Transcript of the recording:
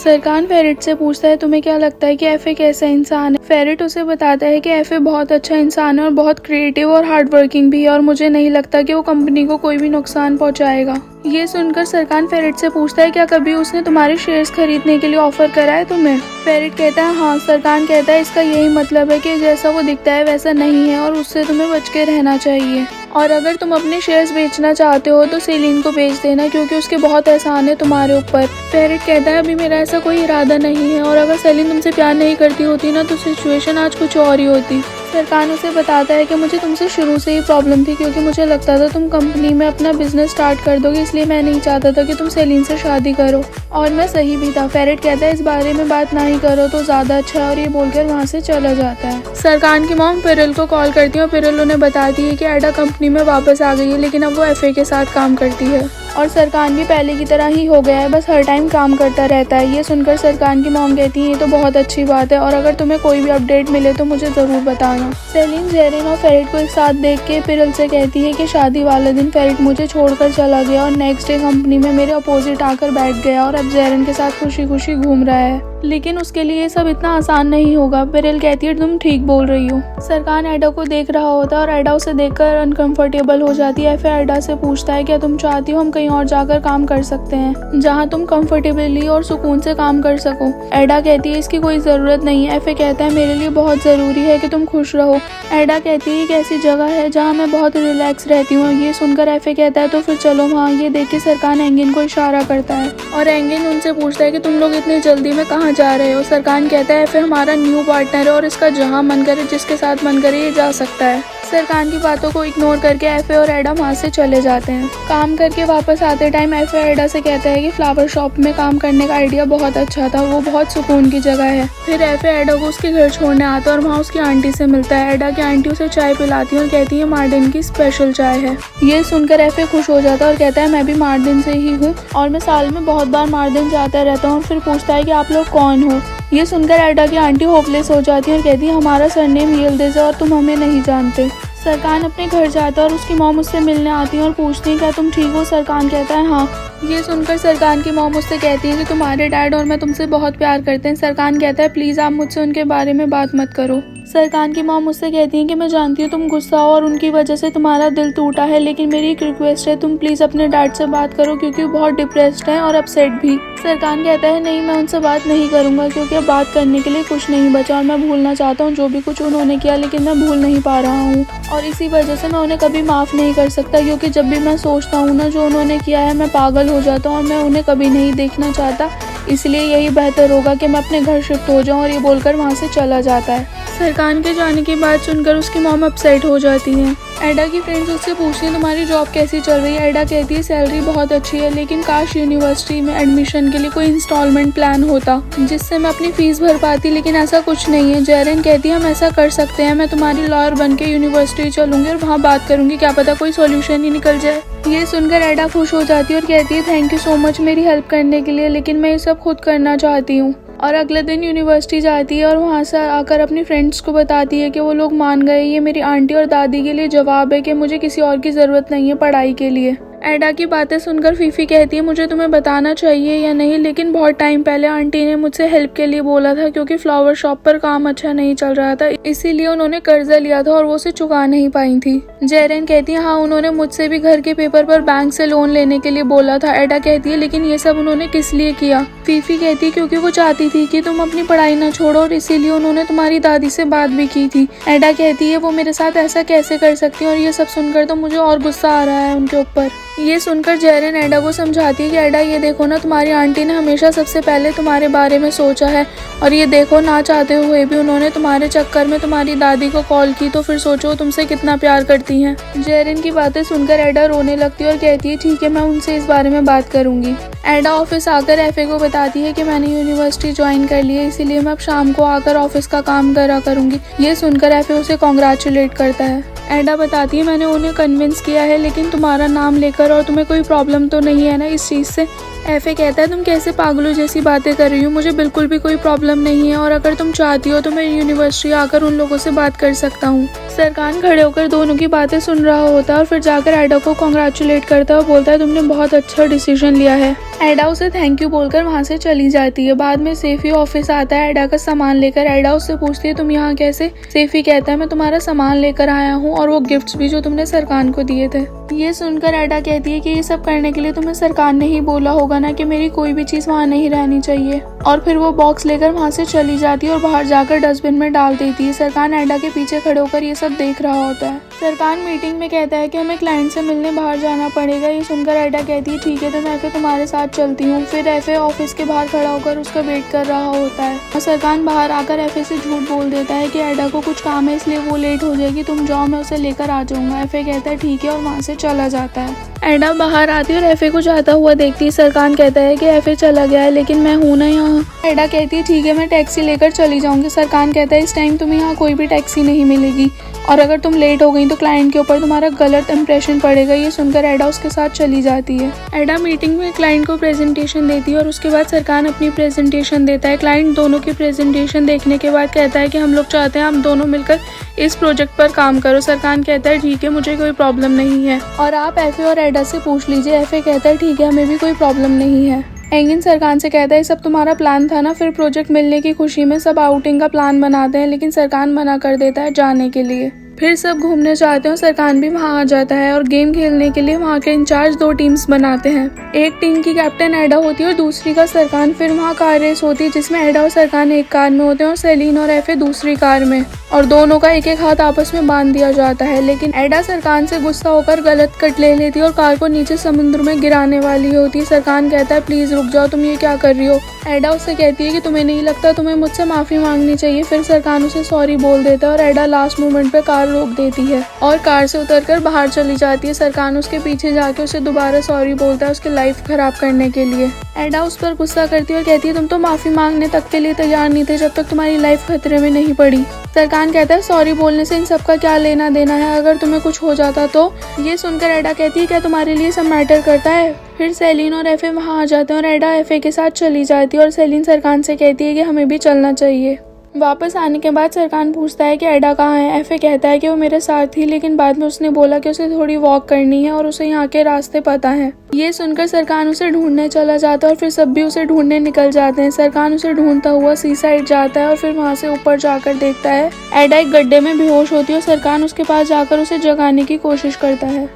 सरकान फेरिट से पूछता है तुम्हें क्या लगता है कि एफए कैसा इंसान है। फेरिट उसे बताता है कि एफए बहुत अच्छा इंसान है और बहुत क्रिएटिव और हार्ड वर्किंग भी है और मुझे नहीं लगता कि वो कंपनी को कोई भी नुकसान पहुंचाएगा। ये सुनकर सरकान फेरिट से पूछता है क्या कभी उसने तुम्हारे शेयर्स खरीदने के लिए ऑफर करा है तुम्हें। फेरिट कहता है हाँ। सरकान कहता है इसका यही मतलब है कि जैसा वो दिखता है वैसा नहीं है और उससे तुम्हें बच के रहना चाहिए, और अगर तुम अपने शेयर्स बेचना चाहते हो तो सेलिन को बेच देना क्योंकि उसके बहुत एहसान है तुम्हारे ऊपर। फेरिट कहता है अभी मेरा ऐसा कोई इरादा नहीं है और अगर सेलिन तुमसे प्यार नहीं करती होती ना तो सिचुएशन आज कुछ और ही होती। सरकान उसे बताता है कि मुझे तुमसे शुरू से ही प्रॉब्लम थी क्योंकि मुझे लगता था तुम कंपनी में अपना बिजनेस स्टार्ट कर दोगे, इसलिए मैं नहीं चाहता था कि तुम सेलिन से शादी करो, और मैं सही भी था। फेरिट कहता है इस बारे में बात ना ही करो तो ज्यादा अच्छा है, और ये बोलकर वहाँ से चला जाता है। सरकान की मॉम पिरल को कॉल करती है और पिरल उन्हें बताती है कि एडा कंपनी में वापस आ गई है, लेकिन अब वो एफए के साथ काम करती है और सरकान भी पहले की तरह ही हो गया है, बस हर टाइम काम करता रहता है। ये सुनकर सरकान की मॉम कहती है ये तो बहुत अच्छी बात है और अगर तुम्हें कोई भी अपडेट मिले तो मुझे जरूर बताना। सेलिन जेरिन और फेरिट को एक साथ देख के पिरल से कहती है कि शादी वाले दिन फेरिट मुझे छोड़कर चला गया और नेक्स्ट डे कंपनी में मेरे अपोजिट आकर बैठ गया और अब जेरिन के साथ खुशी खुशी घूम रहा है, लेकिन उसके लिए ये सब इतना आसान नहीं होगा। पिरल कहती है तुम ठीक बोल रही हो। सरकान एडा को देख रहा होता है और एडा उसे देखकर अनकंफर्टेबल हो जाती है। फिर एडा से पूछता है क्या तुम चाहती हो हम कहीं और जाकर काम कर सकते हैं जहाँ तुम कंफर्टेबली और सुकून से काम कर सको। एडा कहती है इसकी कोई जरूरत नहीं है। एफे कहता है मेरे लिए बहुत जरूरी है कि तुम खुश रहो। एडा कहती है एक ऐसी जगह है जहाँ मैं बहुत रिलैक्स रहती हूँ। ये सुनकर एफे कहता है तो फिर चलो वहाँ। ये देख के सरकान एंगिन को इशारा करता है और एंगिन उनसे पूछता है कि तुम लोग इतनी जल्दी में कहाँ जा रहे हो। सरकान कहता है फिर हमारा न्यू पार्टनर है और इसका जहाँ मन करे जिसके साथ मन करे ये जा सकता है। सरकान की बातों को इग्नोर करके एफए और एडा वहाँ से चले जाते हैं। काम करके वापस आते टाइम एफए एडा से कहता है कि फ्लावर शॉप में काम करने का आइडिया बहुत अच्छा था, वो बहुत सुकून की जगह है। फिर एफए एडा को उसके घर छोड़ने आता है और वहाँ उसकी आंटी से मिलता है। एडा की आंटी उसे चाय पिलाती है और कहती है मार्टिन की स्पेशल चाय है। ये सुनकर एफए खुश हो जाता है और कहता है मैं भी मार्टिन से ही हूँ और मैं साल में बहुत बार मार्टिन जाता रहता हूँ। फिर पूछता है कि आप लोग कौन हो। ये सुनकर एडा की आंटी होपलेस हो जाती है और कहती है हमारा सरनेम यिल्दिज़ है और तुम हमें नहीं जानते। सरकान अपने घर जाता है और उसकी मॉम उससे मिलने आती है और पूछती है क्या तुम ठीक हो। सरकान कहता है हाँ। ये सुनकर सरकान की मॉम उससे कहती है कि तुम्हारे डैड और मैं तुमसे बहुत प्यार करते हैं। सरकान कहता है प्लीज़ आप मुझसे उनके बारे में बात मत करो। सरकान की मॉम उससे कहती है कि मैं जानती हूँ तुम गुस्सा हो और उनकी वजह से तुम्हारा दिल टूटा है, लेकिन मेरी एक रिक्वेस्ट है तुम प्लीज़ अपने डैड से बात करो क्योंकि वो बहुत डिप्रेस्ड हैं और अपसेट भी। सरकान कहता है नहीं मैं उनसे बात नहीं करूँगा क्योंकि अब बात करने के लिए कुछ नहीं बचा और मैं भूलना चाहता हूँ जो भी कुछ उन्होंने किया, लेकिन मैं भूल नहीं पा रहा हूँ और इसी वजह से मैं उन्हें कभी माफ़ नहीं कर सकता क्योंकि जब भी मैं सोचता हूँ ना जो उन्होंने किया है मैं पागल हो जाता हूँ और मैं उन्हें कभी नहीं देखना चाहता, इसलिए यही बेहतर होगा कि मैं अपने घर शिफ्ट हो जाऊँ। और ये बोलकर वहाँ से चला जाता है। सरकान के जाने की बात सुनकर उसकी मॉम अपसेट हो जाती है। एडा की फ्रेंड्स उससे पूछती हैं तुम्हारी जॉब कैसी चल रही है। एडा कहती है सैलरी बहुत अच्छी है लेकिन काश यूनिवर्सिटी में एडमिशन के लिए कोई इंस्टॉलमेंट प्लान होता जिससे मैं अपनी फीस भर पाती, लेकिन ऐसा कुछ नहीं है। जेरिन कहती है हम ऐसा कर सकते हैं, मैं तुम्हारी लॉयर बन के यूनिवर्सिटी चलूंगी और वहाँ बात करूंगी, क्या पता कोई सोल्यूशन ही निकल जाए। ये सुनकर एडा खुश हो जाती है और कहती है थैंक यू सो मच मेरी हेल्प करने के लिए, लेकिन मैं ये सब खुद करना चाहती हूँ। और अगले दिन यूनिवर्सिटी जाती है और वहाँ से आकर अपनी फ्रेंड्स को बताती है कि वो लोग मान गए। ये मेरी आंटी और दादी के लिए जवाब है कि मुझे किसी और की ज़रूरत नहीं है पढ़ाई के लिए। एडा की बातें सुनकर फीफी कहती है मुझे तुम्हें बताना चाहिए या नहीं, लेकिन बहुत टाइम पहले आंटी ने मुझसे हेल्प के लिए बोला था क्योंकि फ्लावर शॉप पर काम अच्छा नहीं चल रहा था, इसीलिए उन्होंने कर्जा लिया था और वो उसे चुका नहीं पाई थी। जेरिन कहती है हाँ उन्होंने मुझसे भी घर के पेपर पर बैंक से लोन लेने के लिए बोला था। एडा कहती है लेकिन ये सब उन्होंने किस लिए किया। फीफी कहती है क्योंकि वो चाहती थी कि तुम अपनी पढ़ाई ना छोड़ो और इसीलिए उन्होंने तुम्हारी दादी से बात भी की थी। एडा कहती है वो मेरे साथ ऐसा कैसे कर सकती है और ये सब सुनकर तो मुझे और गुस्सा आ रहा है उनके ऊपर। ये सुनकर जेरिन एडा को समझाती है कि एडा ये देखो ना तुम्हारी आंटी ने हमेशा सबसे पहले तुम्हारे बारे में सोचा है और ये देखो ना चाहते हुए भी उन्होंने तुम्हारे चक्कर में तुम्हारी दादी को कॉल की, तो फिर सोचो तुमसे कितना प्यार करती हैं। जेरिन की बातें सुनकर एडा रोने लगती है और कहती है ठीक है मैं उनसे इस बारे में बात करूंगी। एडा ऑफिस आकर एफए को बताती है कि मैंने यूनिवर्सिटी ज्वाइन कर ली है, इसीलिए मैं अब शाम को आकर ऑफिस का काम करा करूंगी। ये सुनकर एफए उसे कॉन्ग्रेचुलेट करता है। एडा बताती है मैंने उन्हें कन्विंस किया है, लेकिन तुम्हारा नाम लेकर और तुम्हें कोई प्रॉब्लम तो नहीं है ना इस चीज़ से। एफए कहता है तुम कैसे पागलों जैसी बातें कर रही हो, मुझे बिल्कुल भी कोई प्रॉब्लम नहीं है और अगर तुम चाहती हो तो मैं यूनिवर्सिटी आकर उन लोगों से बात कर सकता हूँ। सरकान खड़े होकर दोनों की बातें सुन रहा होता है और फिर जाकर एडा को कॉन्ग्रेचुलेट करता है और बोलता है तुमने बहुत अच्छा डिसीजन लिया है। एडा उसे थैंक यू बोलकर वहाँ से चली जाती है। बाद में सैफी ऑफिस आता है एडा का सामान लेकर। एडा उससे पूछती है तुम यहाँ कैसे? सैफी कहता है मैं तुम्हारा सामान लेकर आया हूँ और वो गिफ्ट्स भी जो तुमने सरकान को दिए थे। ये सुनकर एडा कहती है कि ये सब करने के लिए तुम्हें सरकार ने ही बोला होगा ना कि मेरी कोई भी चीज वहाँ नहीं रहनी चाहिए। और फिर वो बॉक्स लेकर वहाँ से चली जाती है और बाहर जाकर डस्टबिन में डाल देती है। सरकार एडा के पीछे खड़े होकर ये सब देख रहा होता है। सरकार मीटिंग में कहता है कि हमें क्लाइंट से मिलने बाहर जाना पड़ेगा। ये सुनकर एडा कहती है ठीक है तो मैं फिर तुम्हारे साथ चलती हूँ। फिर एफए ऑफिस के बाहर खड़ा होकर उसका वेट कर रहा होता है और सरकार बाहर आकर एफए से झूठ बोल देता है कि एडा को कुछ काम है इसलिए वो लेट हो जाएगी, तुम जाओ मैं उसे लेकर आ जाऊंगा। एफए कहता है ठीक है और वहाँ से चला जाता है। एडा बाहर आती है और एफए को जाता हुआ देखती है। सरकार कहता है कि एफए चला गया है लेकिन मैं हूँ ना यहाँ। एडा कहती है ठीक है मैं टैक्सी लेकर चली जाऊंगी। सरकार कहता है इस टाइम तुम्हें यहाँ कोई भी टैक्सी नहीं मिलेगी और अगर तुम लेट हो गई तो क्लाइंट के ऊपर तुम्हारा गलत इंप्रेशन पड़ेगा। ये सुनकर एडा उसके साथ चली जाती है। एडा मीटिंग में क्लाइंट को प्रेजेंटेशन देती है और उसके बाद सरकार अपनी प्रेजेंटेशन देता है। क्लाइंट दोनों की प्रेजेंटेशन देखने के बाद कहता है कि हम लोग चाहते हैं हम दोनों मिलकर इस प्रोजेक्ट पर काम करो। सरकार कहता है ठीक है मुझे कोई प्रॉब्लम नहीं है और आप एफए और एडा से पूछ लीजिए। एफए कहता है ठीक है हमें भी कोई प्रॉब्लम नहीं है। एंगिन सरकार से कहता है सब तुम्हारा प्लान था ना? फिर प्रोजेक्ट मिलने की खुशी में सब आउटिंग का प्लान बनाते हैं लेकिन सरकार मना कर देता है जाने के लिए। फिर सब घूमने जाते हैं और सरकार भी वहाँ आ जाता है और गेम खेलने के लिए वहाँ के इंचार्ज 2 टीम्स बनाते हैं। एक टीम की कैप्टन एडा होती है और दूसरी का सरकार। फिर वहाँ कार रेस होती है जिसमें एडा और सरकार एक कार में होते हैं और सेलिन और एफए दूसरी कार में और दोनों का एक एक हाथ आपस में बांध दिया जाता है। लेकिन एडा सरकार से गुस्सा होकर गलत कट ले लेती है और कार को नीचे समुद्र में गिराने वाली होती है। सरकार कहता है प्लीज रुक जाओ तुम ये क्या कर रही हो? एडा उससे कहती है कि तुम्हें नहीं लगता तुम्हें मुझसे माफी मांगनी चाहिए। फिर सरकार उसे सॉरी बोल देता है और एडा लास्ट मोमेंट पे कार रोक देती है और कार से उतरकर बाहर चली जाती है। सरकार उसके पीछे जाके उसे दोबारा सॉरी बोलता है उसकी लाइफ खराब करने के लिए। एडा उस पर गुस्सा करती है और कहती है तुम तो माफी मांगने तक के लिए तैयार नहीं थे जब तक तुम्हारी लाइफ खतरे में नहीं पड़ी। सरकार कहता है सॉरी बोलने से इन सब का क्या लेना देना है, अगर तुम्हें कुछ हो जाता तो? ये सुनकर एडा कहती है क्या तुम्हारे लिए सब मैटर करता है? फिर सेलिन और एफए वहाँ आ जाते हैं और एडा एफए के साथ चली जाती है और सेलिन सरकार से कहती है कि हमें भी चलना चाहिए। वापस आने के बाद सरकार पूछता है कि एडा कहाँ है? एफए कहता है कि वो मेरे साथ थी लेकिन बाद में उसने बोला कि उसे थोड़ी वॉक करनी है और उसे यहाँ के रास्ते पता है। ये सुनकर सरकार उसे ढूंढने चला जाता है और फिर सब भी उसे ढूंढने निकल जाते हैं। सरकार उसे ढूंढता हुआ सी साइड जाता है और फिर वहाँ से ऊपर जाकर देखता है एडा एक गड्ढे में बेहोश होती है और सरकार उसके पास जाकर उसे जगाने की कोशिश करता है।